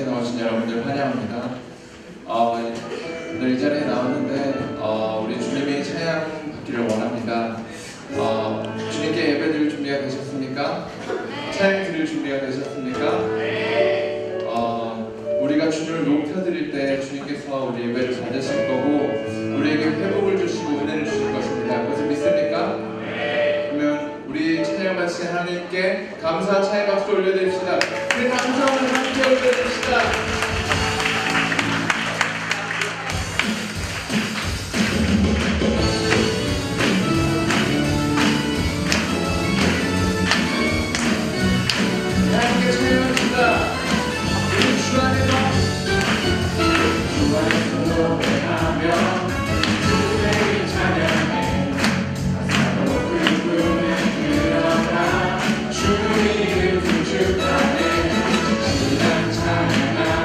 나오신 여러분들 환영합니다. 오늘 이 자리에 나왔는데 우리 주님이 찬양 받기를 원합니다. 주님께 예배 드릴 준비가 되셨습니까? 찬양 드릴 준비가 되셨습니까? 우리가 주님을 높여드릴 때 주님께서 우리 예배를 받으실 거고 우리에게 회복을 주시고 은혜를 주실 것입니다. 그것을 믿습니까? 그러면 우리 찬양하신 하나님께 감사 찬양 박수 올려드립시다. 우리 감사함을 함께 올려드립시다. 함께 찬양합시다. 우리 주 안에서 노래하며 주의 찬양해 가사로 꿈꾸는 그러나 주의 이름 축하해 신랑 찬양하며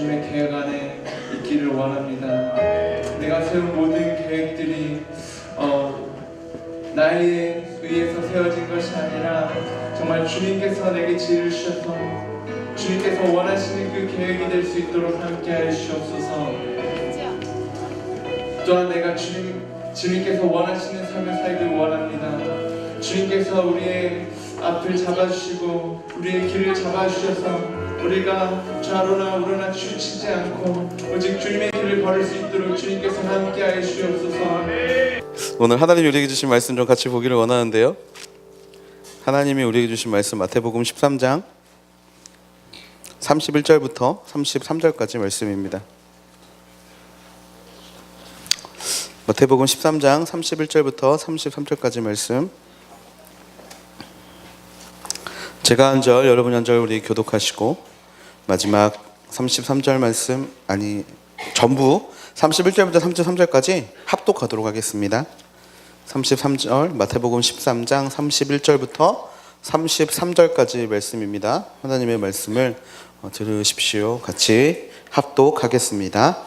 주님의 계획 안에 있기를 원합니다. 내가 세운 모든 계획들이 나에 의해서 세워진 것이 아니라 정말 주님께서 내게 지혜를 주셔서 주님께서 원하시는 그 계획이 될 수 있도록 함께하여 주옵소서. 또한 내가 주님께서 원하시는 삶을 살길 원합니다. 주님께서 우리의 앞을 잡아주시고 우리의 길을 잡아주셔서 우리가 좌로나 우로나 치우치지 않고 오직 주님의 길을 걸을 수 있도록 주님께서 함께하여 주옵소서. 오늘 하나님이 우리에게 주신 말씀 좀 같이 보기를 원하는데요. 하나님이 우리에게 주신 말씀 마태복음 13장 31절부터 33절까지 말씀입니다. 마태복음 13장 31절부터 33절까지 말씀. 제가 한 절, 여러분이 한 절 우리 교독하시고 마지막 33절 말씀 전부 31절부터 33절까지 합독하도록 하겠습니다. 33절 마태복음 13장 31절부터 33절까지 말씀입니다. 하나님의 말씀을 들으십시오. 같이 합독하겠습니다.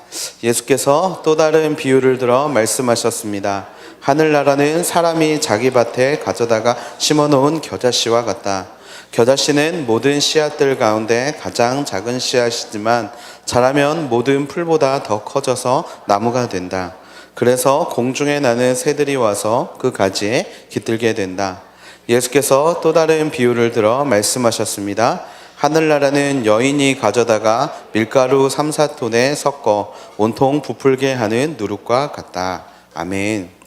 예수께서 또 다른 비유를 들어 말씀하셨습니다. 하늘나라는 사람이 자기 밭에 가져다가 심어놓은 겨자씨와 같다. 겨자씨는 모든 씨앗들 가운데 가장 작은 씨앗이지만 자라면 모든 풀보다 더 커져서 나무가 된다. 그래서 공중에 나는 새들이 와서 그 가지에 깃들게 된다. 예수께서 또 다른 비유를 들어 말씀하셨습니다. 하늘나라는 여인이 가져다가 밀가루 3-4톤에 섞어 온통 부풀게 하는 누룩과 같다. 아멘.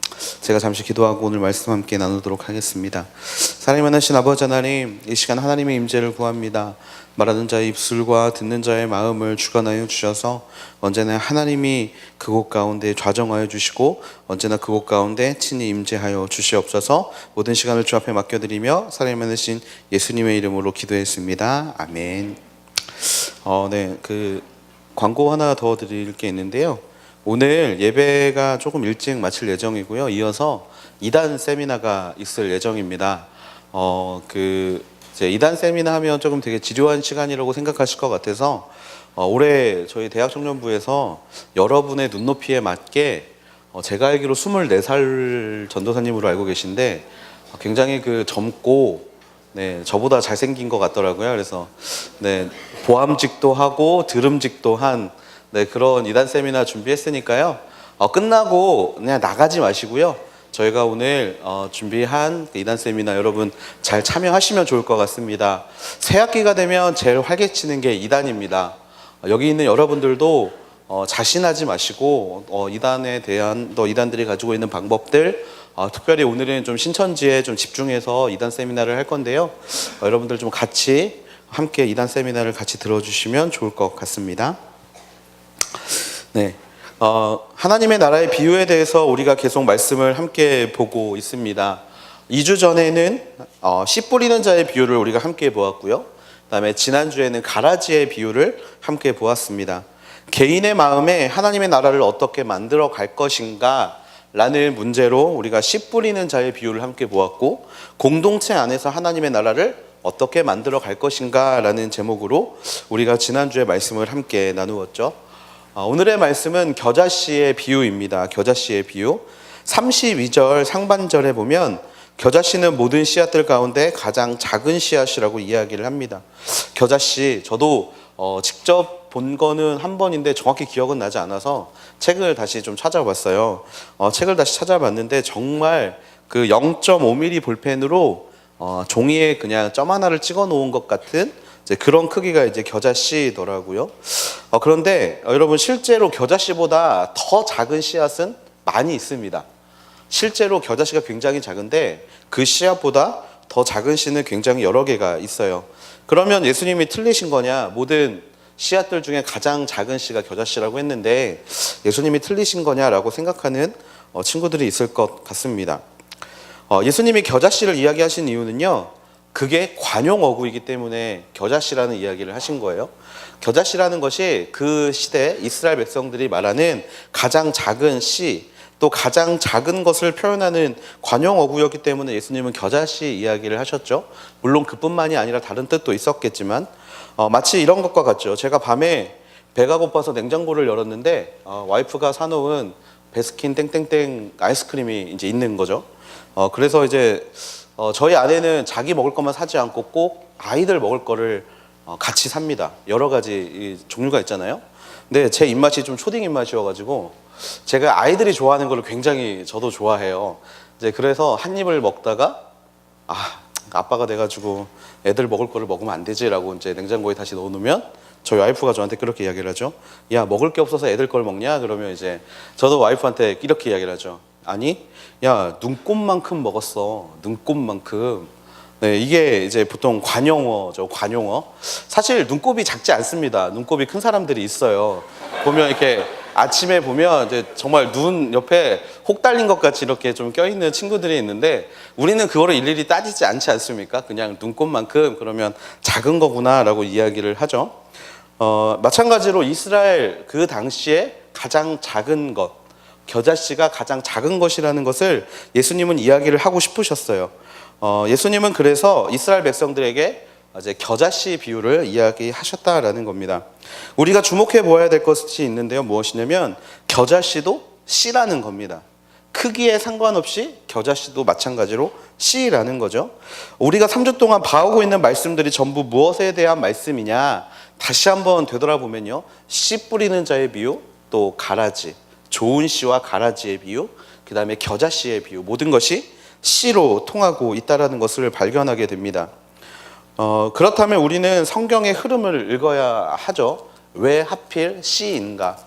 제가 잠시 기도하고 오늘 말씀 함께 나누도록 하겠습니다. 사랑이 많으신 아버지 하나님, 이 시간 하나님의 임재를 구합니다. 말하는 자의 입술과 듣는 자의 마음을 주관하여 주셔서 언제나 하나님이 그곳 가운데 좌정하여 주시고 언제나 그곳 가운데 친히 임재하여 주시옵소서. 모든 시간을 주 앞에 맡겨드리며 사랑이 많으신 예수님의 이름으로 기도했습니다. 아멘. 광고 하나 더 드릴 게 있는데요. 오늘 예배가 조금 일찍 마칠 예정이고요. 이어서 2단 세미나가 있을 예정입니다. 이제 2단 세미나 하면 조금 되게 지루한 시간이라고 생각하실 것 같아서 올해 저희 대학청년부에서 여러분의 눈높이에 맞게 제가 알기로 24살 전도사님으로 알고 계신데 굉장히 젊고 저보다 잘생긴 것 같더라고요. 그래서 보암직도 하고 드름직도 한 그런 2단 세미나 준비했으니까요. 끝나고 그냥 나가지 마시고요. 저희가 오늘 준비한 2단 세미나 여러분 잘 참여하시면 좋을 것 같습니다. 새 학기가 되면 제일 활개치는 게 2단입니다. 여기 있는 여러분들도 자신하지 마시고 2단에 대한 또 2단들이 가지고 있는 방법들 특별히 오늘은 좀 신천지에 좀 집중해서 2단 세미나를 할 건데요. 여러분들 좀 같이 함께 2단 세미나를 같이 들어주시면 좋을 것 같습니다. 하나님의 나라의 비유에 대해서 우리가 계속 말씀을 함께 보고 있습니다. 2주 전에는 씨 뿌리는 자의 비유를 우리가 함께 보았고요. 그 다음에 지난주에는 가라지의 비유를 함께 보았습니다. 개인의 마음에 하나님의 나라를 어떻게 만들어 갈 것인가 라는 문제로 우리가 씨 뿌리는 자의 비유를 함께 보았고, 공동체 안에서 하나님의 나라를 어떻게 만들어 갈 것인가 라는 제목으로 우리가 지난주에 말씀을 함께 나누었죠. 오늘의 말씀은 겨자씨의 비유입니다. 겨자씨의 비유. 32절 상반절에 보면 겨자씨는 모든 씨앗들 가운데 가장 작은 씨앗이라고 이야기를 합니다. 겨자씨, 저도 직접 본 거는 한 번인데 정확히 기억은 나지 않아서 책을 다시 좀 찾아봤어요. 책을 다시 찾아봤는데 정말 그 0.5mm 볼펜으로 종이에 그냥 점 하나를 찍어 놓은 것 같은 그런 크기가 이제 겨자씨더라고요. 그런데 여러분, 실제로 겨자씨보다 더 작은 씨앗은 많이 있습니다. 실제로 겨자씨가 굉장히 작은데 그 씨앗보다 더 작은 씨는 굉장히 여러 개가 있어요. 그러면 예수님이 틀리신 거냐? 모든 씨앗들 중에 가장 작은 씨가 겨자씨라고 했는데 예수님이 틀리신 거냐라고 생각하는 친구들이 있을 것 같습니다. 예수님이 겨자씨를 이야기하신 이유는요, 그게 관용어구이기 때문에 겨자씨라는 이야기를 하신 거예요. 겨자씨라는 것이 그 시대 이스라엘 백성들이 말하는 가장 작은 씨, 또 가장 작은 것을 표현하는 관용어구였기 때문에 예수님은 겨자씨 이야기를 하셨죠. 물론 그뿐만이 아니라 다른 뜻도 있었겠지만 마치 이런 것과 같죠. 제가 밤에 배가 고파서 냉장고를 열었는데 와이프가 사놓은 베스킨 땡땡땡 아이스크림이 이제 있는 거죠. 그래서 이제 저희 아내는 자기 먹을 것만 사지 않고 꼭 아이들 먹을 거를 같이 삽니다. 여러 가지 종류가 있잖아요. 근데 제 입맛이 좀 초딩 입맛이어가지고 제가 아이들이 좋아하는 걸 굉장히 저도 좋아해요. 이제 그래서 한 입을 먹다가 아빠가 돼가지고 애들 먹을 거를 먹으면 안 되지라고 이제 냉장고에 다시 넣어놓으면 저희 와이프가 저한테 그렇게 이야기를 하죠. 야, 먹을 게 없어서 애들 걸 먹냐? 그러면 이제 저도 와이프한테 이렇게 이야기를 하죠. 아니, 야, 눈곱만큼 먹었어. 눈곱만큼. 네, 이게 이제 보통 관용어죠. 관용어. 사실 눈곱이 작지 않습니다. 눈곱이 큰 사람들이 있어요. 보면 이렇게 아침에 보면 이제 정말 눈 옆에 혹 달린 것 같이 이렇게 좀 껴있는 친구들이 있는데 우리는 그거를 일일이 따지지 않지 않습니까? 그냥 눈곱만큼 그러면 작은 거구나라고 이야기를 하죠. 마찬가지로 이스라엘 그 당시에 가장 작은 것, 겨자씨가 가장 작은 것이라는 것을 예수님은 이야기를 하고 싶으셨어요. 예수님은 그래서 이스라엘 백성들에게 이제 겨자씨 비유를 이야기하셨다라는 겁니다. 우리가 주목해 보아야 될 것이 있는데요. 무엇이냐면 겨자씨도 씨라는 겁니다. 크기에 상관없이 겨자씨도 마찬가지로 씨라는 거죠. 우리가 3주 동안 봐오고 있는 말씀들이 전부 무엇에 대한 말씀이냐? 다시 한번 되돌아보면요. 씨 뿌리는 자의 비유, 또 가라지, 좋은 씨와 가라지의 비유, 그 다음에 겨자씨의 비유, 모든 것이 씨로 통하고 있다는 것을 발견하게 됩니다. 그렇다면 우리는 성경의 흐름을 읽어야 하죠. 왜 하필 씨인가?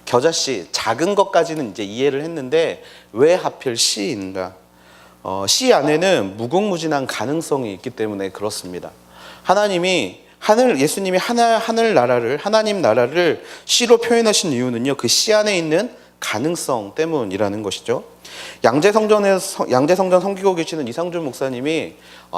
겨자씨, 작은 것까지는 이제 이해를 했는데 왜 하필 씨인가? 씨 안에는 무궁무진한 가능성이 있기 때문에 그렇습니다. 예수님이 하나님 나라를 씨로 표현하신 이유는요, 그 씨 안에 있는 가능성 때문이라는 것이죠. 양재성전 섬기고 계시는 이상준 목사님이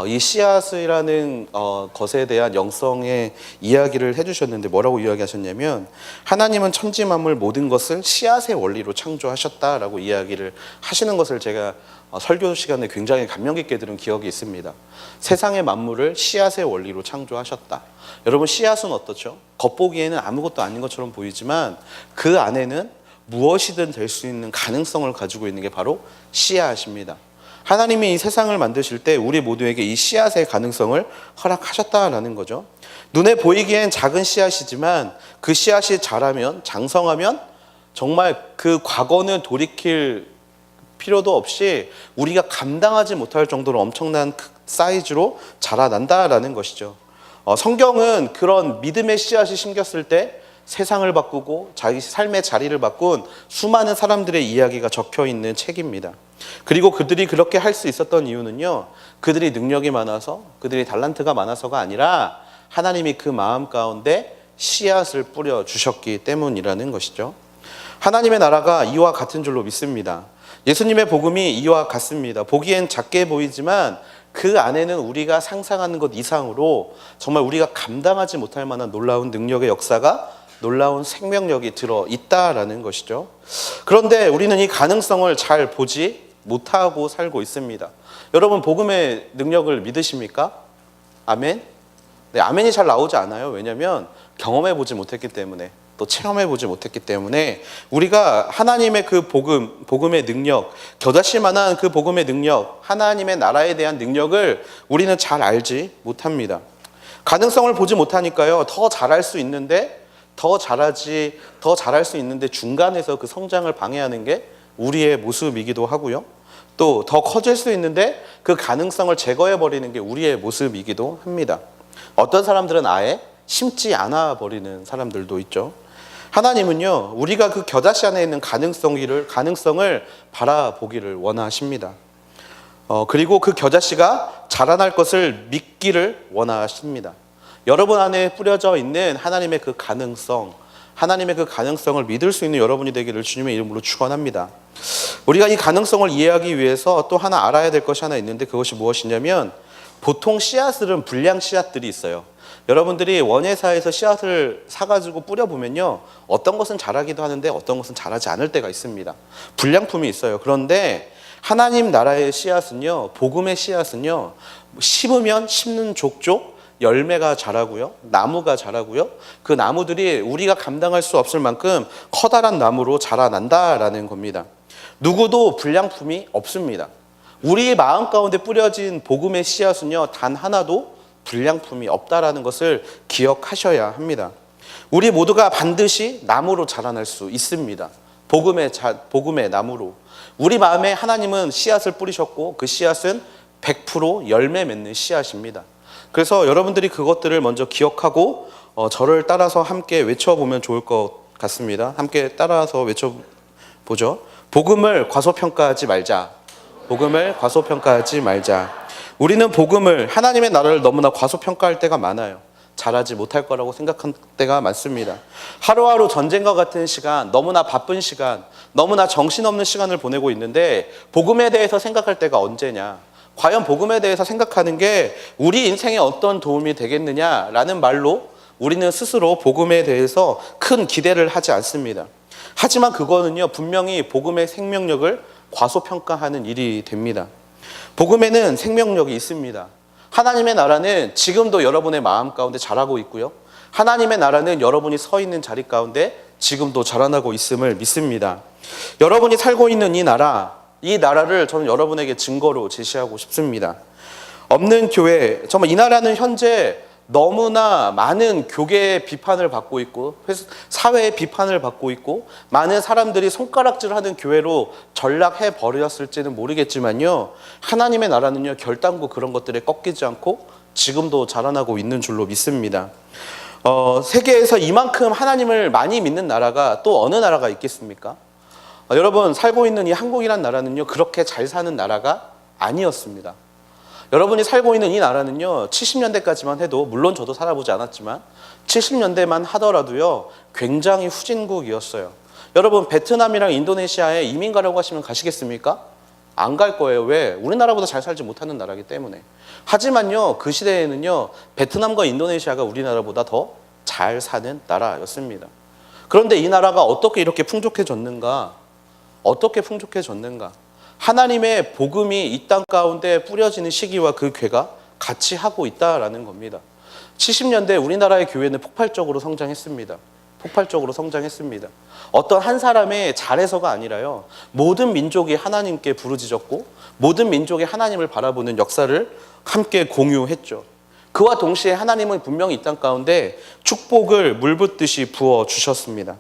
이 씨앗이라는 것에 대한 영성의 이야기를 해주셨는데 뭐라고 이야기하셨냐면 하나님은 천지 만물 모든 것을 씨앗의 원리로 창조하셨다라고 이야기를 하시는 것을 제가 설교 시간에 굉장히 감명 깊게 들은 기억이 있습니다. 세상의 만물을 씨앗의 원리로 창조하셨다. 여러분, 씨앗은 어떻죠? 겉보기에는 아무것도 아닌 것처럼 보이지만 그 안에는 무엇이든 될 수 있는 가능성을 가지고 있는 게 바로 씨앗입니다. 하나님이 이 세상을 만드실 때 우리 모두에게 이 씨앗의 가능성을 허락하셨다라는 거죠. 눈에 보이기엔 작은 씨앗이지만 그 씨앗이 자라면, 장성하면 정말 그 과거는 돌이킬 필요도 없이 우리가 감당하지 못할 정도로 엄청난 사이즈로 자라난다라는 것이죠. 성경은 그런 믿음의 씨앗이 심겼을 때 세상을 바꾸고 자기 삶의 자리를 바꾼 수많은 사람들의 이야기가 적혀 있는 책입니다. 그리고 그들이 그렇게 할 수 있었던 이유는요, 그들이 능력이 많아서, 그들이 달란트가 많아서가 아니라 하나님이 그 마음 가운데 씨앗을 뿌려 주셨기 때문이라는 것이죠. 하나님의 나라가 이와 같은 줄로 믿습니다. 예수님의 복음이 이와 같습니다. 보기엔 작게 보이지만 그 안에는 우리가 상상하는 것 이상으로 정말 우리가 감당하지 못할 만한 놀라운 능력의 역사가, 놀라운 생명력이 들어있다라는 것이죠. 그런데 우리는 이 가능성을 잘 보지 못하고 살고 있습니다. 여러분, 복음의 능력을 믿으십니까? 아멘? 네, 아멘이 잘 나오지 않아요. 왜냐하면 경험해보지 못했기 때문에, 또 체험해보지 못했기 때문에 우리가 하나님의 그 복음의 능력, 겨자씨만한 그 복음의 능력, 하나님의 나라에 대한 능력을 우리는 잘 알지 못합니다. 가능성을 보지 못하니까요, 더 잘할 수 있는데 더 잘할 수 있는데 중간에서 그 성장을 방해하는 게 우리의 모습이기도 하고요. 또 더 커질 수 있는데 그 가능성을 제거해버리는 게 우리의 모습이기도 합니다. 어떤 사람들은 아예 심지 않아 버리는 사람들도 있죠. 하나님은요, 우리가 그 겨자씨 안에 있는 가능성을 바라보기를 원하십니다. 그리고 그 겨자씨가 자라날 것을 믿기를 원하십니다. 여러분 안에 뿌려져 있는 하나님의 그 가능성을 믿을 수 있는 여러분이 되기를 주님의 이름으로 축원합니다. 우리가 이 가능성을 이해하기 위해서 또 하나 알아야 될 것이 하나 있는데 그것이 무엇이냐면 보통 씨앗들은 불량 씨앗들이 있어요. 여러분들이 원예사에서 씨앗을 사가지고 뿌려보면요, 어떤 것은 자라기도 하는데 어떤 것은 자라지 않을 때가 있습니다. 불량품이 있어요. 그런데 하나님 나라의 씨앗은요, 복음의 씨앗은요, 심으면 심는 족족, 열매가 자라고요. 나무가 자라고요. 그 나무들이 우리가 감당할 수 없을 만큼 커다란 나무로 자라난다라는 겁니다. 누구도 불량품이 없습니다. 우리 마음 가운데 뿌려진 복음의 씨앗은요, 단 하나도 불량품이 없다라는 것을 기억하셔야 합니다. 우리 모두가 반드시 나무로 자라날 수 있습니다. 복음의 나무로. 우리 마음에 하나님은 씨앗을 뿌리셨고 그 씨앗은 100% 열매 맺는 씨앗입니다. 그래서 여러분들이 그것들을 먼저 기억하고 저를 따라서 함께 외쳐보면 좋을 것 같습니다. 함께 따라서 외쳐보죠. 복음을 과소평가하지 말자. 복음을 과소평가하지 말자. 우리는 복음을, 하나님의 나라를 너무나 과소평가할 때가 많아요. 잘하지 못할 거라고 생각한 때가 많습니다. 하루하루 전쟁과 같은 시간, 너무나 바쁜 시간, 너무나 정신없는 시간을 보내고 있는데 복음에 대해서 생각할 때가 언제냐? 과연 복음에 대해서 생각하는 게 우리 인생에 어떤 도움이 되겠느냐라는 말로 우리는 스스로 복음에 대해서 큰 기대를 하지 않습니다. 하지만 그거는요, 분명히 복음의 생명력을 과소평가하는 일이 됩니다. 복음에는 생명력이 있습니다. 하나님의 나라는 지금도 여러분의 마음 가운데 자라고 있고요. 하나님의 나라는 여러분이 서 있는 자리 가운데 지금도 자라나고 있음을 믿습니다. 여러분이 살고 있는 이 나라를 저는 여러분에게 증거로 제시하고 싶습니다. 없는 교회, 정말 이 나라는 현재 너무나 많은 교계의 비판을 받고 있고 사회의 비판을 받고 있고 많은 사람들이 손가락질하는 교회로 전락해 버렸을지는 모르겠지만요, 하나님의 나라는요 결단코 그런 것들에 꺾이지 않고 지금도 자라나고 있는 줄로 믿습니다. 세계에서 이만큼 하나님을 많이 믿는 나라가 또 어느 나라가 있겠습니까? 여러분, 살고 있는 이 한국이란 나라는요 그렇게 잘 사는 나라가 아니었습니다. 여러분이 살고 있는 이 나라는요 70년대까지만 해도, 물론 저도 살아보지 않았지만 70년대만 하더라도요 굉장히 후진국이었어요. 여러분, 베트남이랑 인도네시아에 이민 가려고 하시면 가시겠습니까? 안 갈 거예요. 왜? 우리나라보다 잘 살지 못하는 나라이기 때문에. 하지만요 그 시대에는요 베트남과 인도네시아가 우리나라보다 더 잘 사는 나라였습니다. 그런데 이 나라가 어떻게 이렇게 풍족해졌는가? 어떻게 풍족해졌는가? 하나님의 복음이 이 땅 가운데 뿌려지는 시기와 그 궤가 같이 하고 있다라는 겁니다. 70년대 우리나라의 교회는 폭발적으로 성장했습니다. 폭발적으로 성장했습니다. 어떤 한 사람의 잘해서가 아니라요, 모든 민족이 하나님께 부르짖었고 모든 민족이 하나님을 바라보는 역사를 함께 공유했죠. 그와 동시에 하나님은 분명히 이 땅 가운데 축복을 물붓듯이 부어주셨습니다.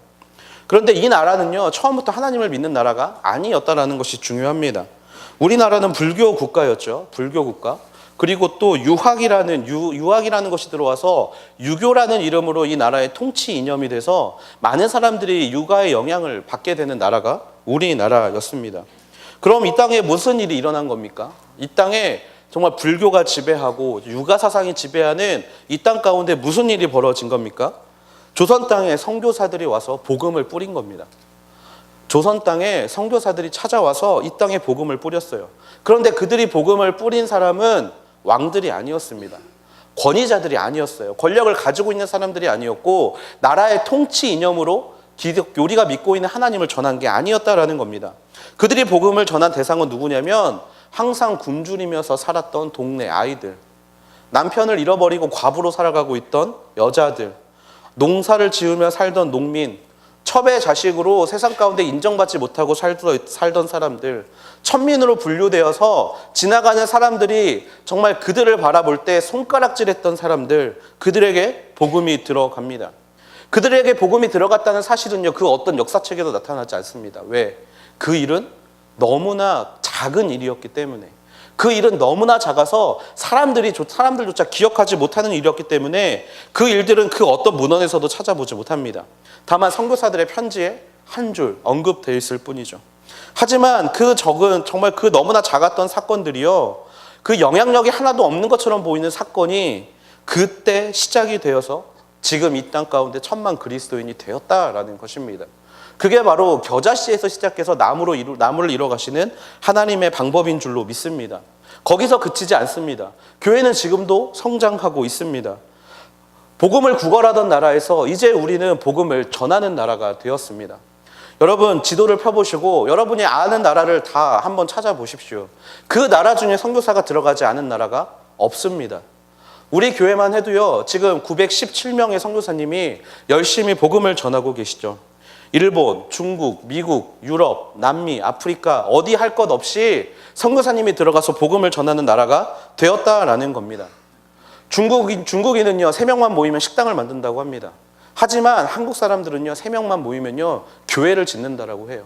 그런데 이 나라는요 처음부터 하나님을 믿는 나라가 아니었다라는 것이 중요합니다. 우리나라는 불교 국가였죠. 불교 국가. 그리고 또 유학이라는 것이 들어와서 유교라는 이름으로 이 나라의 통치 이념이 돼서 많은 사람들이 육아의 영향을 받게 되는 나라가 우리나라였습니다. 그럼 이 땅에 무슨 일이 일어난 겁니까? 이 땅에 정말 불교가 지배하고 육아 사상이 지배하는 이 땅 가운데 무슨 일이 벌어진 겁니까? 조선 땅에 선교사들이 와서 복음을 뿌린 겁니다. 조선 땅에 선교사들이 찾아와서 이 땅에 복음을 뿌렸어요. 그런데 그들이 복음을 뿌린 사람은 왕들이 아니었습니다. 권위자들이 아니었어요. 권력을 가지고 있는 사람들이 아니었고 나라의 통치 이념으로 우리가 믿고 있는 하나님을 전한 게 아니었다라는 겁니다. 그들이 복음을 전한 대상은 누구냐면 항상 굶주리면서 살았던 동네 아이들, 남편을 잃어버리고 과부로 살아가고 있던 여자들, 농사를 지으며 살던 농민, 첩의 자식으로 세상 가운데 인정받지 못하고 살던 사람들, 천민으로 분류되어서 지나가는 사람들이 정말 그들을 바라볼 때 손가락질했던 사람들, 그들에게 복음이 들어갑니다. 그들에게 복음이 들어갔다는 사실은요 그 어떤 역사책에도 나타나지 않습니다. 왜? 그 일은 너무나 작은 일이었기 때문에, 그 일은 너무나 작아서 사람들조차 기억하지 못하는 일이었기 때문에 그 일들은 그 어떤 문헌에서도 찾아보지 못합니다. 다만 선교사들의 편지에 한 줄 언급되어 있을 뿐이죠. 하지만 그 정말 그 너무나 작았던 사건들이요, 그 영향력이 하나도 없는 것처럼 보이는 사건이 그때 시작이 되어서 지금 이 땅 가운데 1000만 그리스도인이 되었다라는 것입니다. 그게 바로 겨자씨에서 시작해서 나무를 이뤄가시는 하나님의 방법인 줄로 믿습니다. 거기서 그치지 않습니다. 교회는 지금도 성장하고 있습니다. 복음을 구걸하던 나라에서 이제 우리는 복음을 전하는 나라가 되었습니다. 여러분, 지도를 펴보시고 여러분이 아는 나라를 다 한번 찾아보십시오. 그 나라 중에 선교사가 들어가지 않은 나라가 없습니다. 우리 교회만 해도요, 지금 917명의 선교사님이 열심히 복음을 전하고 계시죠. 일본, 중국, 미국, 유럽, 남미, 아프리카 어디 할 것 없이 선교사님이 들어가서 복음을 전하는 나라가 되었다라는 겁니다. 중국인은요 3명만 모이면 식당을 만든다고 합니다. 하지만 한국 사람들은요 3명만 모이면요 교회를 짓는다라고 해요.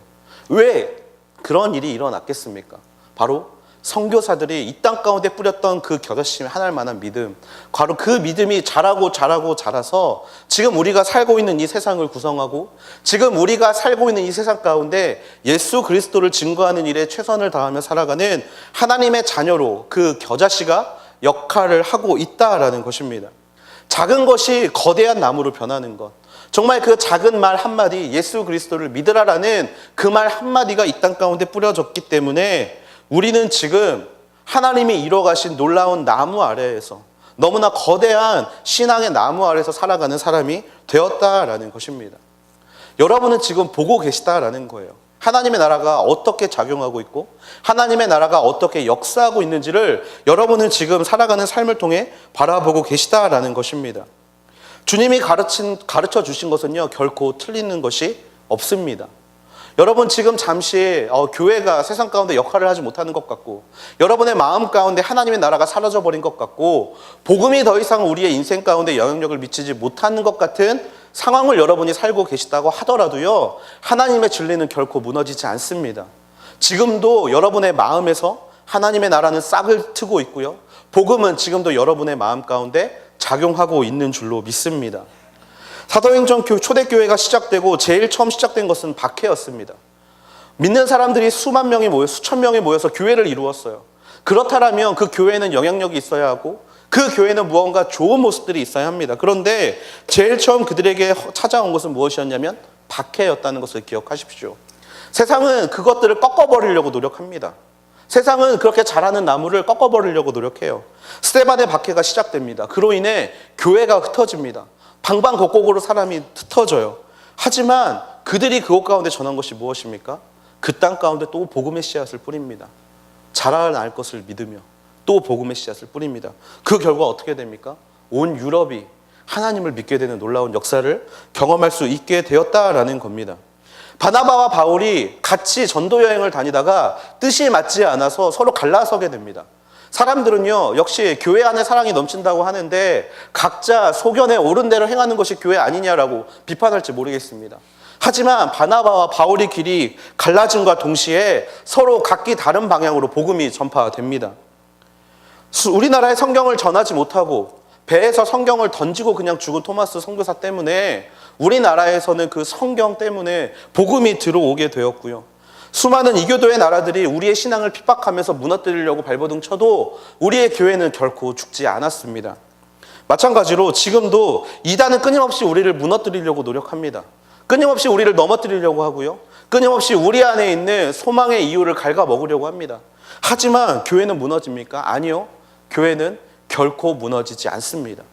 왜 그런 일이 일어났겠습니까? 바로 선교사들이 이 땅 가운데 뿌렸던 그 겨자씨 하나할 만한 믿음, 바로 그 믿음이 자라서 지금 우리가 살고 있는 이 세상을 구성하고 지금 우리가 살고 있는 이 세상 가운데 예수 그리스도를 증거하는 일에 최선을 다하며 살아가는 하나님의 자녀로 그 겨자씨가 역할을 하고 있다라는 것입니다. 작은 것이 거대한 나무로 변하는 것, 정말 그 작은 말 한마디, 예수 그리스도를 믿으라라는 그 말 한마디가 이 땅 가운데 뿌려졌기 때문에 우리는 지금 하나님이 이뤄가신 놀라운 나무 아래에서, 너무나 거대한 신앙의 나무 아래에서 살아가는 사람이 되었다라는 것입니다. 여러분은 지금 보고 계시다라는 거예요. 하나님의 나라가 어떻게 작용하고 있고 하나님의 나라가 어떻게 역사하고 있는지를 여러분은 지금 살아가는 삶을 통해 바라보고 계시다라는 것입니다. 주님이 가르쳐 주신 것은요 결코 틀리는 것이 없습니다. 여러분 지금 잠시 교회가 세상 가운데 역할을 하지 못하는 것 같고, 여러분의 마음 가운데 하나님의 나라가 사라져버린 것 같고, 복음이 더 이상 우리의 인생 가운데 영향력을 미치지 못하는 것 같은 상황을 여러분이 살고 계시다고 하더라도요 하나님의 진리는 결코 무너지지 않습니다. 지금도 여러분의 마음에서 하나님의 나라는 싹을 트고 있고요, 복음은 지금도 여러분의 마음 가운데 작용하고 있는 줄로 믿습니다. 사도행전 초대교회가 시작되고 제일 처음 시작된 것은 박해였습니다. 믿는 사람들이 수천 명이 모여서 교회를 이루었어요. 그렇다면 그 교회는 영향력이 있어야 하고 그 교회는 무언가 좋은 모습들이 있어야 합니다. 그런데 제일 처음 그들에게 찾아온 것은 무엇이었냐면 박해였다는 것을 기억하십시오. 세상은 그것들을 꺾어버리려고 노력합니다. 세상은 그렇게 자라는 나무를 꺾어버리려고 노력해요. 스데반의 박해가 시작됩니다. 그로 인해 교회가 흩어집니다. 방방곡곡으로 사람이 흩어져요. 하지만 그들이 그곳 가운데 전한 것이 무엇입니까? 그 땅 가운데 또 복음의 씨앗을 뿌립니다. 자라날 것을 믿으며 또 복음의 씨앗을 뿌립니다. 그 결과 어떻게 됩니까? 온 유럽이 하나님을 믿게 되는 놀라운 역사를 경험할 수 있게 되었다라는 겁니다. 바나바와 바울이 같이 전도 여행을 다니다가 뜻이 맞지 않아서 서로 갈라서게 됩니다. 사람들은요 역시 교회 안에 사랑이 넘친다고 하는데 각자 소견에 옳은 대로 행하는 것이 교회 아니냐라고 비판할지 모르겠습니다. 하지만 바나바와 바울의 길이 갈라짐과 동시에 서로 각기 다른 방향으로 복음이 전파됩니다. 우리나라에 성경을 전하지 못하고 배에서 성경을 던지고 그냥 죽은 토마스 선교사 때문에 우리나라에서는 그 성경 때문에 복음이 들어오게 되었고요, 수많은 이교도의 나라들이 우리의 신앙을 핍박하면서 무너뜨리려고 발버둥 쳐도 우리의 교회는 결코 죽지 않았습니다. 마찬가지로 지금도 이단은 끊임없이 우리를 무너뜨리려고 노력합니다. 끊임없이 우리를 넘어뜨리려고 하고요, 끊임없이 우리 안에 있는 소망의 이유를 갉아먹으려고 합니다. 하지만 교회는 무너집니까? 아니요. 교회는 결코 무너지지 않습니다.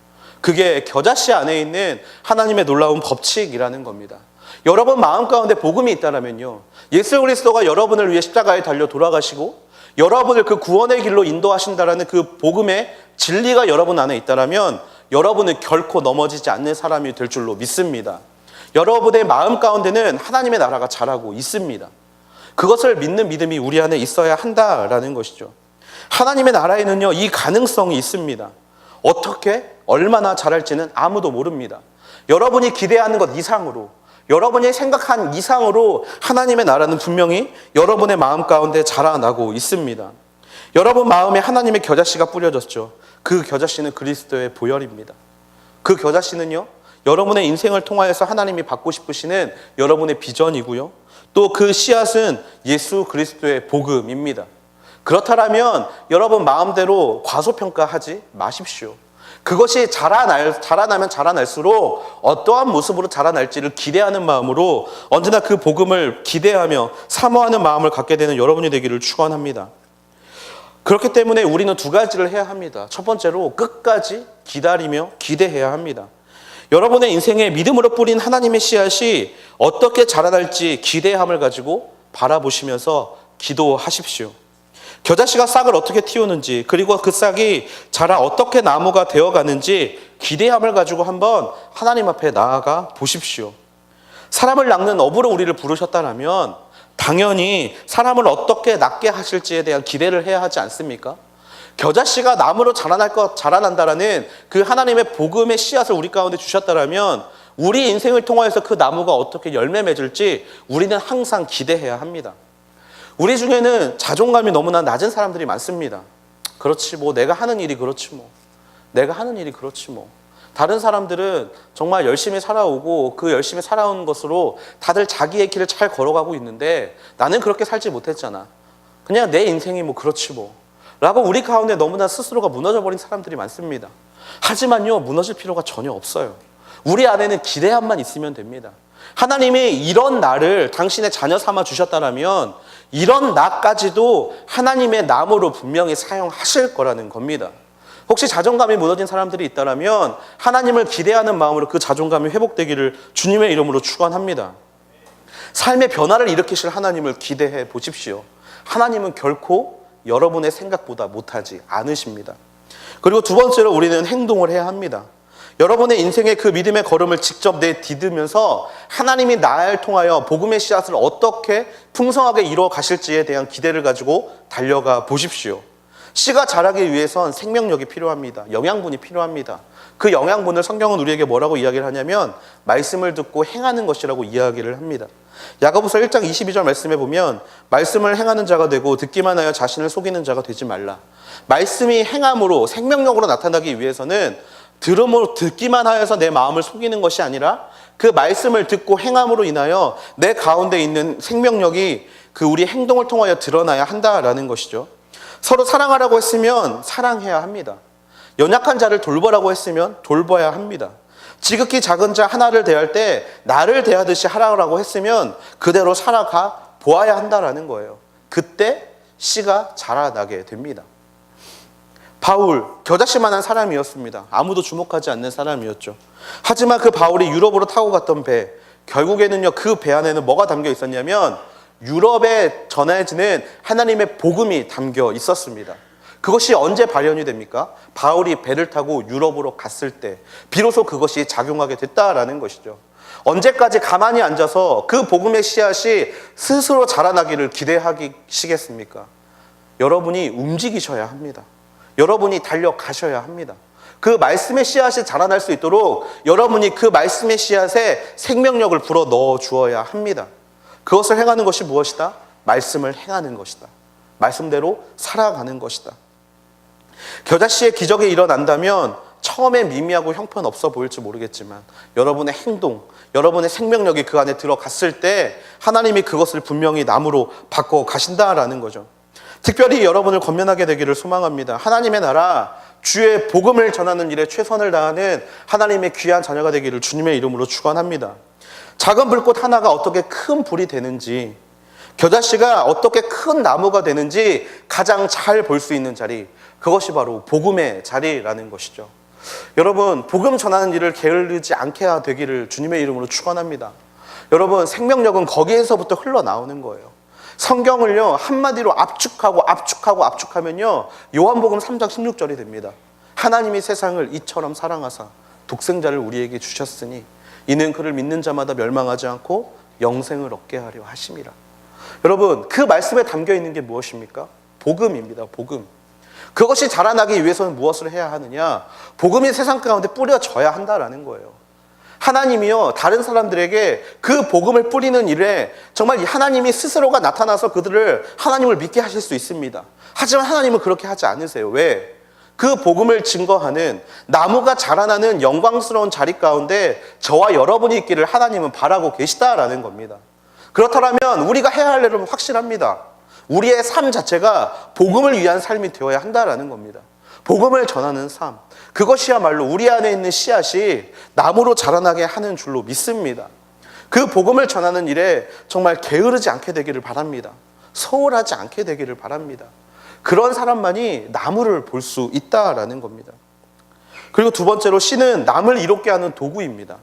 그게 겨자씨 안에 있는 하나님의 놀라운 법칙이라는 겁니다. 여러분 마음 가운데 복음이 있다면요, 예수 그리스도가 여러분을 위해 십자가에 달려 돌아가시고 여러분을 그 구원의 길로 인도하신다라는 그 복음의 진리가 여러분 안에 있다면 여러분은 결코 넘어지지 않는 사람이 될 줄로 믿습니다. 여러분의 마음 가운데는 하나님의 나라가 자라고 있습니다. 그것을 믿는 믿음이 우리 안에 있어야 한다라는 것이죠. 하나님의 나라에는요 이 가능성이 있습니다. 어떻게 얼마나 자랄지는 아무도 모릅니다. 여러분이 기대하는 것 이상으로, 여러분이 생각한 이상으로 하나님의 나라는 분명히 여러분의 마음 가운데 자라나고 있습니다. 여러분 마음에 하나님의 겨자씨가 뿌려졌죠. 그 겨자씨는 그리스도의 보혈입니다. 그 겨자씨는요 여러분의 인생을 통하여서 하나님이 받고 싶으시는 여러분의 비전이고요, 또 그 씨앗은 예수 그리스도의 복음입니다. 그렇다면 여러분 마음대로 과소평가하지 마십시오. 그것이 자라나면 자라날수록 어떠한 모습으로 자라날지를 기대하는 마음으로 언제나 그 복음을 기대하며 사모하는 마음을 갖게 되는 여러분이 되기를 축원합니다. 그렇기 때문에 우리는 두 가지를 해야 합니다. 첫 번째로 끝까지 기다리며 기대해야 합니다. 여러분의 인생에 믿음으로 뿌린 하나님의 씨앗이 어떻게 자라날지 기대함을 가지고 바라보시면서 기도하십시오. 겨자씨가 싹을 어떻게 틔우는지, 그리고 그 싹이 자라 어떻게 나무가 되어가는지 기대함을 가지고 한번 하나님 앞에 나아가 보십시오. 사람을 낚는 어부로 우리를 부르셨다면 당연히 사람을 어떻게 낚게 하실지에 대한 기대를 해야 하지 않습니까? 겨자씨가 나무로 자라난다라는 그 하나님의 복음의 씨앗을 우리 가운데 주셨다면 우리 인생을 통하여서 그 나무가 어떻게 열매 맺을지 우리는 항상 기대해야 합니다. 우리 중에는 자존감이 너무나 낮은 사람들이 많습니다. 그렇지 뭐 내가 하는 일이 그렇지 뭐 내가 하는 일이 그렇지 뭐 다른 사람들은 정말 열심히 살아오고 그 열심히 살아온 것으로 다들 자기의 길을 잘 걸어가고 있는데 나는 그렇게 살지 못했잖아. 그냥 내 인생이 뭐 그렇지 뭐 라고 우리 가운데 너무나 스스로가 무너져버린 사람들이 많습니다. 하지만요, 무너질 필요가 전혀 없어요. 우리 안에는 기대함만 있으면 됩니다. 하나님이 이런 나를 당신의 자녀 삼아 주셨다면 이런 나까지도 하나님의 나무로 분명히 사용하실 거라는 겁니다. 혹시 자존감이 무너진 사람들이 있다면 하나님을 기대하는 마음으로 그 자존감이 회복되기를 주님의 이름으로 축원합니다. 삶의 변화를 일으키실 하나님을 기대해 보십시오. 하나님은 결코 여러분의 생각보다 못하지 않으십니다. 그리고 두 번째로 우리는 행동을 해야 합니다. 여러분의 인생의 그 믿음의 걸음을 직접 내디디면서 하나님이 나를 통하여 복음의 씨앗을 어떻게 풍성하게 이루어 가실지에 대한 기대를 가지고 달려가 보십시오. 씨가 자라기 위해선 생명력이 필요합니다. 영양분이 필요합니다. 그 영양분을 성경은 우리에게 뭐라고 이야기를 하냐면 말씀을 듣고 행하는 것이라고 이야기를 합니다. 야고보서 1장 22절 말씀에 보면 말씀을 행하는 자가 되고 듣기만 하여 자신을 속이는 자가 되지 말라. 말씀이 행함으로 생명력으로 나타나기 위해서는 들음으로 듣기만 하여서 내 마음을 속이는 것이 아니라 그 말씀을 듣고 행함으로 인하여 내 가운데 있는 생명력이 그 우리 행동을 통하여 드러나야 한다라는 것이죠. 서로 사랑하라고 했으면 사랑해야 합니다. 연약한 자를 돌보라고 했으면 돌봐야 합니다. 지극히 작은 자 하나를 대할 때 나를 대하듯이 하라고 했으면 그대로 살아가 보아야 한다라는 거예요. 그때 씨가 자라나게 됩니다. 바울, 겨자씨만한 사람이었습니다. 아무도 주목하지 않는 사람이었죠. 하지만 그 바울이 유럽으로 타고 갔던 배, 결국에는요 그 배 안에는 뭐가 담겨 있었냐면 유럽에 전해지는 하나님의 복음이 담겨 있었습니다. 그것이 언제 발현이 됩니까? 바울이 배를 타고 유럽으로 갔을 때 비로소 그것이 작용하게 됐다라는 것이죠. 언제까지 가만히 앉아서 그 복음의 씨앗이 스스로 자라나기를 기대하시겠습니까? 여러분이 움직이셔야 합니다. 여러분이 달려가셔야 합니다. 그 말씀의 씨앗이 자라날 수 있도록 여러분이 그 말씀의 씨앗에 생명력을 불어 넣어 주어야 합니다. 그것을 행하는 것이 무엇이다? 말씀을 행하는 것이다. 말씀대로 살아가는 것이다. 겨자씨의 기적이 일어난다면 처음에 미미하고 형편없어 보일지 모르겠지만 여러분의 행동, 여러분의 생명력이 그 안에 들어갔을 때 하나님이 그것을 분명히 나무로 바꿔 가신다라는 거죠. 특별히 여러분을 권면하게 되기를 소망합니다. 하나님의 나라, 주의 복음을 전하는 일에 최선을 다하는 하나님의 귀한 자녀가 되기를 주님의 이름으로 축원합니다. 작은 불꽃 하나가 어떻게 큰 불이 되는지, 겨자씨가 어떻게 큰 나무가 되는지 가장 잘 볼 수 있는 자리, 그것이 바로 복음의 자리라는 것이죠. 여러분, 복음 전하는 일을 게으르지 않게 되기를 주님의 이름으로 축원합니다. 여러분, 생명력은 거기에서부터 흘러나오는 거예요. 성경을요 한마디로 압축하면요 요한복음 3장 16절이 됩니다. 하나님이 세상을 이처럼 사랑하사 독생자를 우리에게 주셨으니 이는 그를 믿는 자마다 멸망하지 않고 영생을 얻게 하려 하심이라. 여러분, 그 말씀에 담겨 있는 게 무엇입니까? 복음입니다. 복음. 그것이 자라나기 위해서는 무엇을 해야 하느냐? 복음이 세상 가운데 뿌려져야 한다라는 거예요. 하나님이요 다른 사람들에게 그 복음을 뿌리는 일에 정말 하나님이 스스로가 나타나서 그들을 하나님을 믿게 하실 수 있습니다. 하지만 하나님은 그렇게 하지 않으세요. 왜? 그 복음을 증거하는 나무가 자라나는 영광스러운 자리 가운데 저와 여러분이 있기를 하나님은 바라고 계시다라는 겁니다. 그렇다면 우리가 해야 할 일은 확실합니다. 우리의 삶 자체가 복음을 위한 삶이 되어야 한다라는 겁니다. 복음을 전하는 삶, 그것이야말로 우리 안에 있는 씨앗이 나무로 자라나게 하는 줄로 믿습니다. 그 복음을 전하는 일에 정말 게으르지 않게 되기를 바랍니다. 소홀하지 않게 되기를 바랍니다. 그런 사람만이 나무를 볼 수 있다라는 겁니다. 그리고 두 번째로 씨는 남을 이롭게 하는 도구입니다.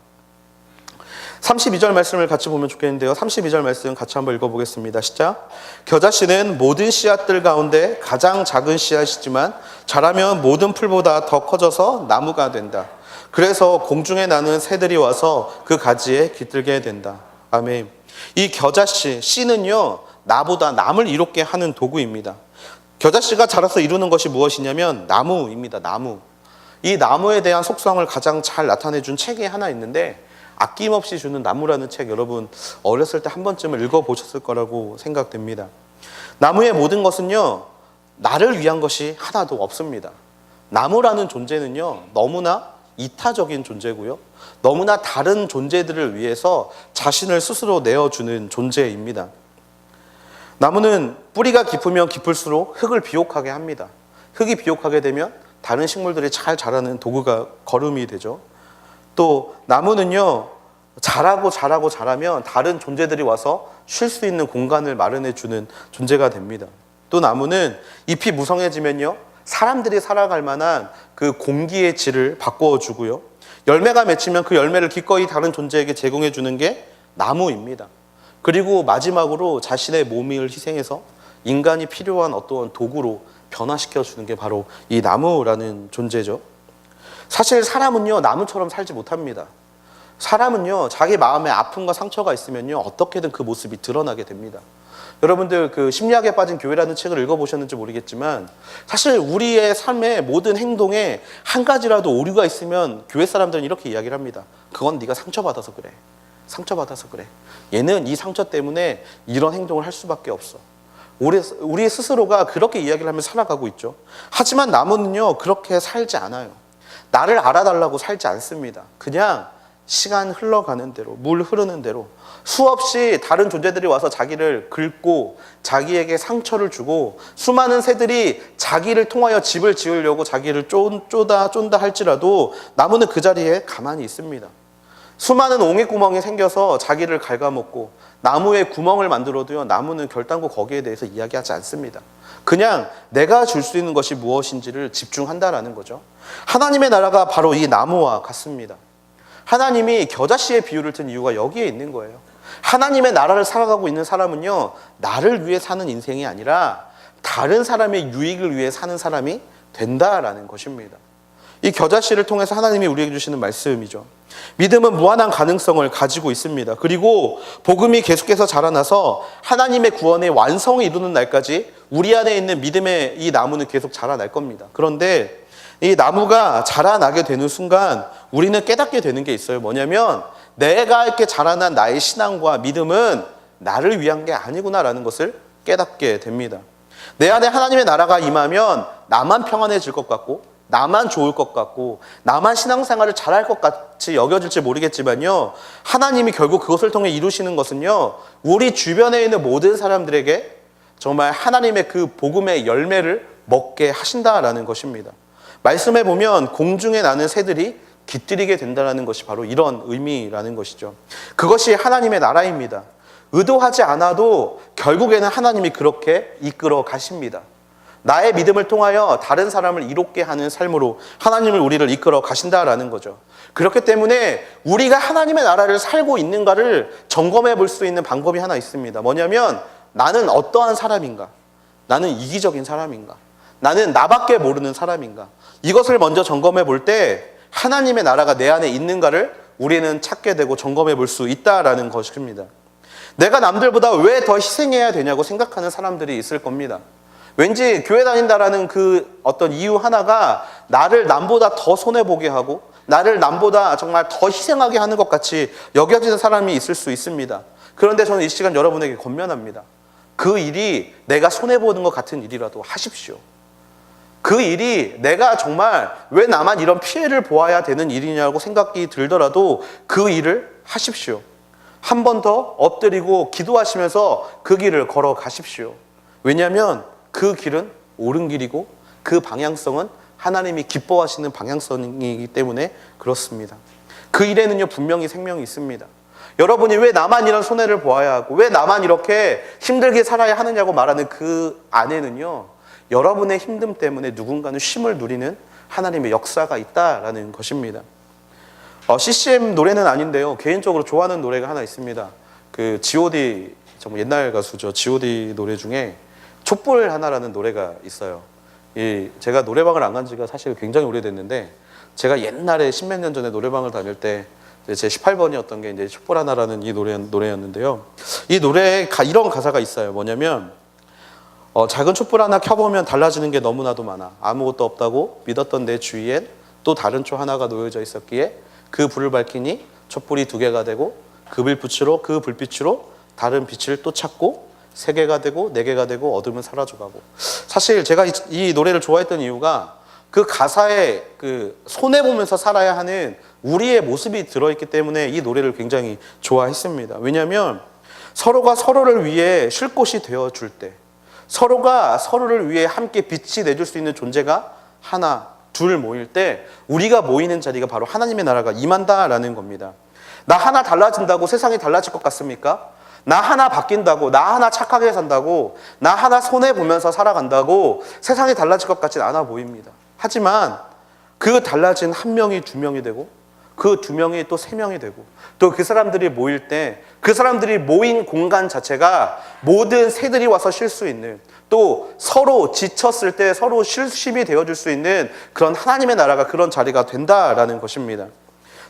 32절 말씀을 같이 보면 좋겠는데요. 32절 말씀 같이 한번 읽어보겠습니다. 시작. 겨자씨는 모든 씨앗들 가운데 가장 작은 씨앗이지만 자라면 모든 풀보다 더 커져서 나무가 된다. 그래서 공중에 나는 새들이 와서 그 가지에 깃들게 된다. 아멘. 이 겨자씨, 씨는요, 나보다 남을 이롭게 하는 도구입니다. 겨자씨가 자라서 이루는 것이 무엇이냐면 나무입니다. 나무. 이 나무에 대한 속성을 가장 잘 나타내준 책이 하나 있는데, 아낌없이 주는 나무라는 책, 여러분 어렸을 때 한 번쯤은 읽어보셨을 거라고 생각됩니다. 나무의 모든 것은요, 나를 위한 것이 하나도 없습니다. 나무라는 존재는요, 너무나 이타적인 존재고요, 너무나 다른 존재들을 위해서 자신을 스스로 내어주는 존재입니다. 나무는 뿌리가 깊으면 깊을수록 흙을 비옥하게 합니다. 흙이 비옥하게 되면 다른 식물들이 잘 자라는 도구가 거름이 되죠. 또 나무는요, 자라면 다른 존재들이 와서 쉴 수 있는 공간을 마련해 주는 존재가 됩니다. 또 나무는 잎이 무성해지면요, 사람들이 살아갈 만한 그 공기의 질을 바꾸어 주고요, 열매가 맺히면 그 열매를 기꺼이 다른 존재에게 제공해 주는 게 나무입니다. 그리고 마지막으로 자신의 몸을 희생해서 인간이 필요한 어떤 도구로 변화시켜 주는 게 바로 이 나무라는 존재죠. 사실 사람은요, 나무처럼 살지 못합니다. 사람은요, 자기 마음에 아픔과 상처가 있으면요, 어떻게든 그 모습이 드러나게 됩니다. 여러분들 그 심리학에 빠진 교회라는 책을 읽어보셨는지 모르겠지만, 사실 우리의 삶의 모든 행동에 한 가지라도 오류가 있으면 교회 사람들은 이렇게 이야기를 합니다. 그건 네가 상처받아서 그래. 상처받아서 그래. 얘는 이 상처 때문에 이런 행동을 할 수밖에 없어. 우리 스스로가 그렇게 이야기를 하면서 살아가고 있죠. 하지만 나무는요, 그렇게 살지 않아요. 나를 알아달라고 살지 않습니다. 그냥 시간 흘러가는 대로, 물 흐르는 대로 수없이 다른 존재들이 와서 자기를 긁고 자기에게 상처를 주고, 수많은 새들이 자기를 통하여 집을 지으려고 자기를 쫀다 할지라도 나무는 그 자리에 가만히 있습니다. 수많은 옹이구멍이 생겨서 자기를 갉아먹고 나무에 구멍을 만들어도요, 나무는 결단코 거기에 대해서 이야기하지 않습니다. 그냥 내가 줄 수 있는 것이 무엇인지를 집중한다라는 거죠. 하나님의 나라가 바로 이 나무와 같습니다. 하나님이 겨자씨의 비유를 든 이유가 여기에 있는 거예요. 하나님의 나라를 살아가고 있는 사람은요, 나를 위해 사는 인생이 아니라 다른 사람의 유익을 위해 사는 사람이 된다라는 것입니다. 이 겨자씨를 통해서 하나님이 우리에게 주시는 말씀이죠. 믿음은 무한한 가능성을 가지고 있습니다. 그리고 복음이 계속해서 자라나서 하나님의 구원의 완성을 이루는 날까지 우리 안에 있는 믿음의 이 나무는 계속 자라날 겁니다. 그런데 이 나무가 자라나게 되는 순간 우리는 깨닫게 되는 게 있어요. 뭐냐면 내가 이렇게 자라난 나의 신앙과 믿음은 나를 위한 게 아니구나라는 것을 깨닫게 됩니다. 내 안에 하나님의 나라가 임하면 나만 평안해질 것 같고, 나만 좋을 것 같고, 나만 신앙생활을 잘할 것 같이 여겨질지 모르겠지만요, 하나님이 결국 그것을 통해 이루시는 것은요, 우리 주변에 있는 모든 사람들에게 정말 하나님의 그 복음의 열매를 먹게 하신다라는 것입니다. 말씀해 보면 공중에 나는 새들이 깃들이게 된다는 것이 바로 이런 의미라는 것이죠. 그것이 하나님의 나라입니다. 의도하지 않아도 결국에는 하나님이 그렇게 이끌어 가십니다. 나의 믿음을 통하여 다른 사람을 이롭게 하는 삶으로 하나님을 우리를 이끌어 가신다라는 거죠. 그렇기 때문에 우리가 하나님의 나라를 살고 있는가를 점검해 볼 수 있는 방법이 하나 있습니다. 뭐냐면 나는 어떠한 사람인가? 나는 이기적인 사람인가? 나는 나밖에 모르는 사람인가? 이것을 먼저 점검해 볼 때 하나님의 나라가 내 안에 있는가를 우리는 찾게 되고 점검해 볼 수 있다라는 것입니다. 내가 남들보다 왜 더 희생해야 되냐고 생각하는 사람들이 있을 겁니다. 왠지 교회 다닌다라는 그 어떤 이유 하나가 나를 남보다 더 손해보게 하고 나를 남보다 정말 더 희생하게 하는 것 같이 여겨지는 사람이 있을 수 있습니다. 그런데 저는 이 시간 여러분에게 권면합니다. 그 일이 내가 손해보는 것 같은 일이라도 하십시오. 그 일이 내가 정말 왜 나만 이런 피해를 보아야 되는 일이냐고 생각이 들더라도 그 일을 하십시오. 한 번 더 엎드리고 기도하시면서 그 길을 걸어가십시오. 왜냐하면 그 길은 옳은 길이고 그 방향성은 하나님이 기뻐하시는 방향성이기 때문에 그렇습니다. 그 일에는요 분명히 생명이 있습니다. 여러분이 왜 나만 이런 손해를 보아야 하고 왜 나만 이렇게 힘들게 살아야 하느냐고 말하는 그 안에는요 여러분의 힘듦 때문에 누군가는 쉼을 누리는 하나님의 역사가 있다라는 것입니다. CCM 노래는 아닌데요. 개인적으로 좋아하는 노래가 하나 있습니다. 그 G.O.D 정말 옛날 가수죠. G.O.D 노래 중에 촛불 하나라는 노래가 있어요. 제가 노래방을 안 간 지가 사실 굉장히 오래됐는데, 제가 옛날에 십몇 년 전에 노래방을 다닐 때 제 18번이었던 게 이제 촛불 하나라는 이 노래였는데요. 이 노래에 이런 가사가 있어요. 뭐냐면 작은 촛불 하나 켜보면 달라지는 게 너무나도 많아. 아무것도 없다고 믿었던 내 주위엔 또 다른 초 하나가 놓여져 있었기에 그 불을 밝히니 촛불이 2개가 되고 그 불빛으로 다른 빛을 또 찾고 3개가 되고 4개가 되고 어둠은 사라져가고. 사실 제가 이 노래를 좋아했던 이유가 그 가사에 그 손해보면서 살아야 하는 우리의 모습이 들어있기 때문에 이 노래를 굉장히 좋아했습니다. 왜냐하면 서로가 서로를 위해 쉴 곳이 되어줄 때, 서로가 서로를 위해 함께 빛이 내줄 수 있는 존재가 하나, 둘 모일 때 우리가 모이는 자리가 바로 하나님의 나라가 임한다라는 겁니다. 나 하나 달라진다고 세상이 달라질 것 같습니까? 나 하나 바뀐다고, 나 하나 착하게 산다고, 나 하나 손해보면서 살아간다고 세상이 달라질 것 같진 않아 보입니다. 하지만 그 달라진 1명이 2명이 되고 그 2명이 또 3명이 되고 또 그 사람들이 모일 때 그 사람들이 모인 공간 자체가 모든 새들이 와서 쉴 수 있는, 또 서로 지쳤을 때 서로 쉼이 되어줄 수 있는 그런 하나님의 나라가 그런 자리가 된다라는 것입니다.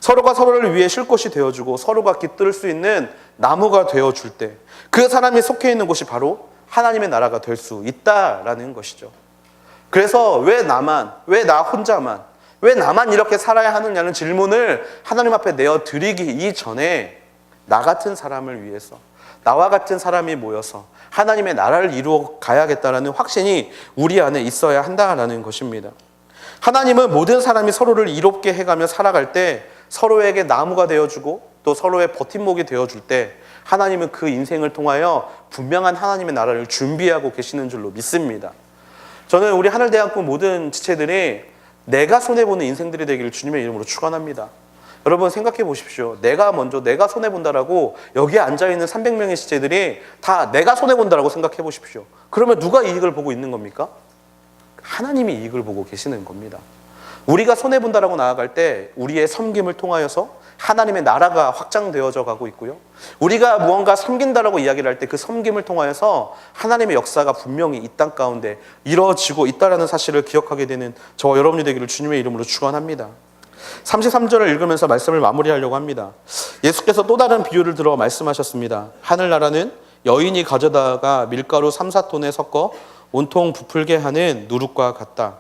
서로가 서로를 위해 쉴 곳이 되어주고 서로가 깃들 수 있는 나무가 되어줄 때 그 사람이 속해 있는 곳이 바로 하나님의 나라가 될 수 있다라는 것이죠. 그래서 왜 나 혼자만, 왜 나만 이렇게 살아야 하느냐는 질문을 하나님 앞에 내어드리기 이전에 나 같은 사람을 위해서, 나와 같은 사람이 모여서 하나님의 나라를 이루어 가야겠다라는 확신이 우리 안에 있어야 한다라는 것입니다. 하나님은 모든 사람이 서로를 이롭게 해가며 살아갈 때 서로에게 나무가 되어주고 또 서로의 버팀목이 되어줄 때 하나님은 그 인생을 통하여 분명한 하나님의 나라를 준비하고 계시는 줄로 믿습니다. 저는 우리 하늘대학교 모든 지체들이 내가 손해보는 인생들이 되기를 주님의 이름으로 축원합니다. 여러분 생각해 보십시오. 내가 손해본다라고 여기에 앉아있는 300명의 지체들이 다 내가 손해본다라고 생각해 보십시오. 그러면 누가 이익을 보고 있는 겁니까? 하나님이 이익을 보고 계시는 겁니다. 우리가 손해본다라고 나아갈 때 우리의 섬김을 통하여서 하나님의 나라가 확장되어져 가고 있고요. 우리가 무언가 섬긴다라고 이야기를 할 때 그 섬김을 통하여서 하나님의 역사가 분명히 이 땅 가운데 이루어지고 있다는 사실을 기억하게 되는 저와 여러분이 되기를 주님의 이름으로 축원합니다. 33절을 읽으면서 말씀을 마무리하려고 합니다. 예수께서 또 다른 비유를 들어 말씀하셨습니다. 하늘나라는 여인이 가져다가 밀가루 3-4톤에 섞어 온통 부풀게 하는 누룩과 같다.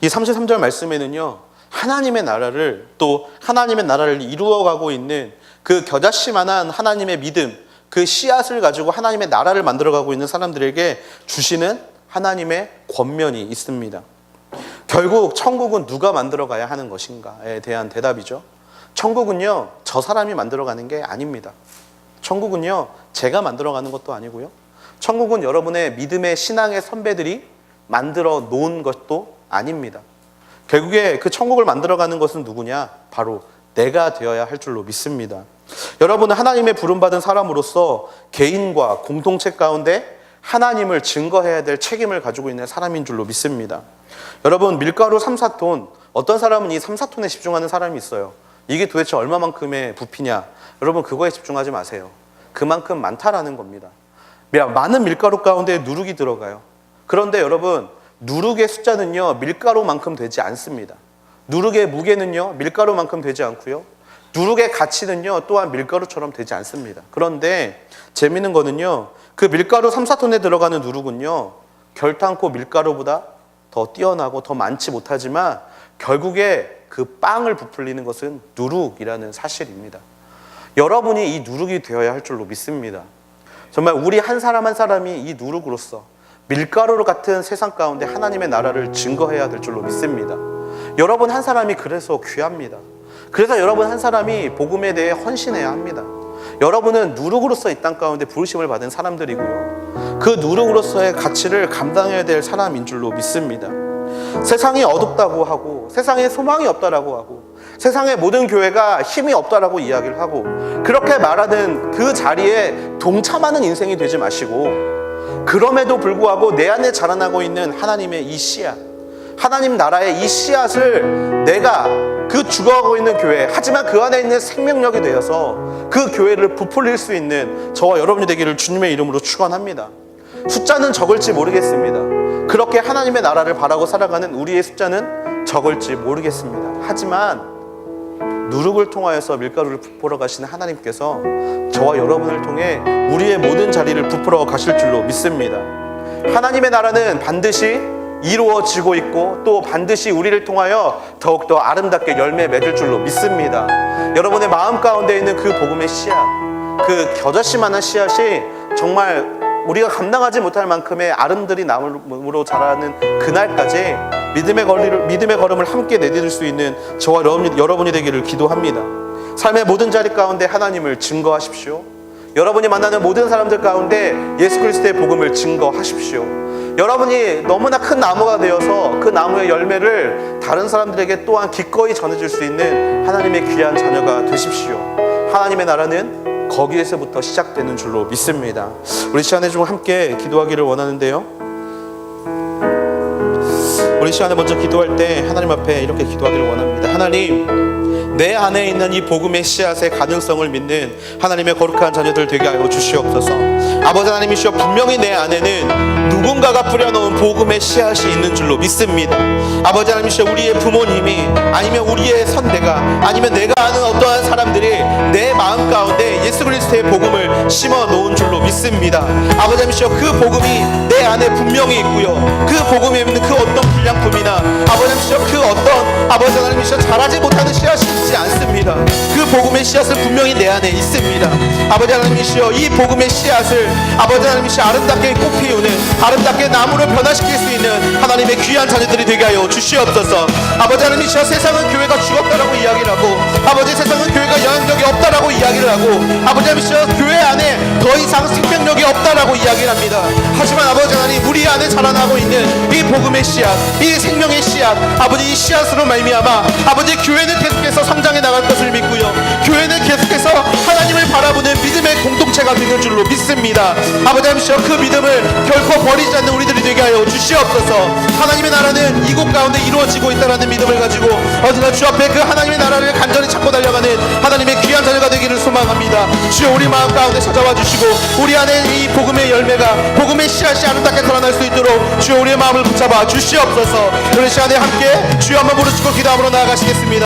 이 33절 말씀에는요, 하나님의 나라를, 또 하나님의 나라를 이루어가고 있는 그 겨자씨만한 하나님의 믿음, 그 씨앗을 가지고 하나님의 나라를 만들어가고 있는 사람들에게 주시는 하나님의 권면이 있습니다. 결국 천국은 누가 만들어가야 하는 것인가에 대한 대답이죠. 천국은요, 저 사람이 만들어가는 게 아닙니다. 천국은요, 제가 만들어가는 것도 아니고요. 천국은 여러분의 믿음의 신앙의 선배들이 만들어 놓은 것도 아닙니다. 결국에 그 천국을 만들어가는 것은 누구냐? 바로 내가 되어야 할 줄로 믿습니다. 여러분은 하나님의 부름받은 사람으로서 개인과 공동체 가운데 하나님을 증거해야 될 책임을 가지고 있는 사람인 줄로 믿습니다. 여러분, 밀가루 3-4톤, 어떤 사람은 이 3-4톤에 집중하는 사람이 있어요. 이게 도대체 얼마만큼의 부피냐? 여러분, 그거에 집중하지 마세요. 그만큼 많다라는 겁니다. 많은 밀가루 가운데 누룩이 들어가요. 그런데 여러분, 누룩의 숫자는요, 밀가루만큼 되지 않습니다. 누룩의 무게는요, 밀가루만큼 되지 않고요. 누룩의 가치는요, 또한 밀가루처럼 되지 않습니다. 그런데 재미있는 거는요, 그 밀가루 3-4톤에 들어가는 누룩은요, 결탄코 밀가루보다 더 뛰어나고 더 많지 못하지만 결국에 그 빵을 부풀리는 것은 누룩이라는 사실입니다. 여러분이 이 누룩이 되어야 할 줄로 믿습니다. 정말 우리 한 사람 한 사람이 이 누룩으로서 밀가루 같은 세상 가운데 하나님의 나라를 증거해야 될 줄로 믿습니다. 여러분 한 사람이 그래서 귀합니다. 그래서 여러분 한 사람이 복음에 대해 헌신해야 합니다. 여러분은 누룩으로서 이 땅 가운데 부르심을 받은 사람들이고요. 그 누룩으로서의 가치를 감당해야 될 사람인 줄로 믿습니다. 세상이 어둡다고 하고, 세상에 소망이 없다라고 하고, 세상의 모든 교회가 힘이 없다라고 이야기를 하고, 그렇게 말하는 그 자리에 동참하는 인생이 되지 마시고, 그럼에도 불구하고 내 안에 자라나고 있는 하나님의 이 씨앗, 하나님 나라의 이 씨앗을 내가 그 죽어가고 있는 교회, 하지만 그 안에 있는 생명력이 되어서 그 교회를 부풀릴 수 있는 저와 여러분이 되기를 주님의 이름으로 축원합니다. 숫자는 적을지 모르겠습니다. 그렇게 하나님의 나라를 바라고 살아가는 우리의 숫자는 적을지 모르겠습니다. 하지만 누룩을 통하여서 밀가루를 부풀어 가시는 하나님께서 저와 여러분을 통해 우리의 모든 자리를 부풀어 가실 줄로 믿습니다. 하나님의 나라는 반드시 이루어지고 있고 또 반드시 우리를 통하여 더욱더 아름답게 열매 맺을 줄로 믿습니다. 여러분의 마음 가운데 있는 그 복음의 씨앗, 그 겨자씨만한 씨앗이 정말 우리가 감당하지 못할 만큼의 아름드리 나무로 자라는 그날까지 믿음의 걸음을 함께 내디딜 수 있는 저와 여러분이 되기를 기도합니다. 삶의 모든 자리 가운데 하나님을 증거하십시오. 여러분이 만나는 모든 사람들 가운데 예수 그리스도의 복음을 증거하십시오. 여러분이 너무나 큰 나무가 되어서 그 나무의 열매를 다른 사람들에게 또한 기꺼이 전해줄 수 있는 하나님의 귀한 자녀가 되십시오. 하나님의 나라는 거기에서부터 시작되는 줄로 믿습니다. 우리 시간에 좀 함께 기도하기를 원하는데요, 우리 시간에 먼저 기도할 때 하나님 앞에 이렇게 기도하기를 원합니다. 하나님, 내 안에 있는 이 복음의 씨앗의 가능성을 믿는 하나님의 거룩한 자녀들 되게 하여 주시옵소서. 아버지 하나님이시여, 분명히 내 안에는 누군가가 뿌려놓은 복음의 씨앗이 있는 줄로 믿습니다. 아버지 하나님이시여, 우리의 부모님이 아니면 우리의 선대가 아니면 내가 아는 어떠한 사람들이 내 마음 가운데 예수 그리스도의 복음을 심어 놓은 줄로 믿습니다. 아버지 하나님이시여, 그 복음이 내 안에 분명히 있고요, 그 복음에 있는 그 어떤 불량품이나 아버지 하나님이시여, 그 어떤 아버지 하나님이시여 자라지 못하는 씨앗이 있지 않습니다. 그 복음의 씨앗은 분명히 내 안에 있습니다. 아버지 하나님이시여, 이 복음의 씨앗을 아버지 하나님이시여 아름답게 꽃 피우는, 아름답게 나무를 변화시킬 수 있는 하나님의 귀한 자녀들이 되게 하여 주시옵소서. 아버지 하나님이시여, 세상은 교회가 죽었다라고 이야기를 하고, 아버지 세상은 교회가 영향력이 없다라고 이야기를 하고, 아버지 하나님이시여 교회 안에 더 이상 생명력이 없다라고 이야기를 합니다. 하지만 아버지 하나님, 우리 안에 자라나고 있는 이 복음의 씨앗, 이 생명의 씨앗, 아버지 이 씨앗으로 말미암아 아버지 교회는 계속해서 성장해 나갈 것을 믿고요, 교회는 계속해서 하나님을 바라보는 믿음의 공동체가 되는 줄로 믿습니다. 아버지 하나님이시여, 그 믿음을 결코 버리지 않는 우리들이 되게 하여 주시옵소서. 하나님의 나라는 이곳 가운데 이루어지고 있다는 믿음을 가지고 언제나 주 앞에 그 하나님의 나라를 간절히 찾고 달려가는 하나님의 귀한 자녀가 되기를 소망합니다. 주여, 우리 마음 가운데 찾아와 주시고 우리 안에 이 복음의 열매가, 복음의 씨앗이 아름답게 드러날 수 있도록 주여 우리의 마음을 붙잡아 주시옵소서. 우리 시간에 함께 주여 한번 부르시고 기도함으로 나아가시겠습니다.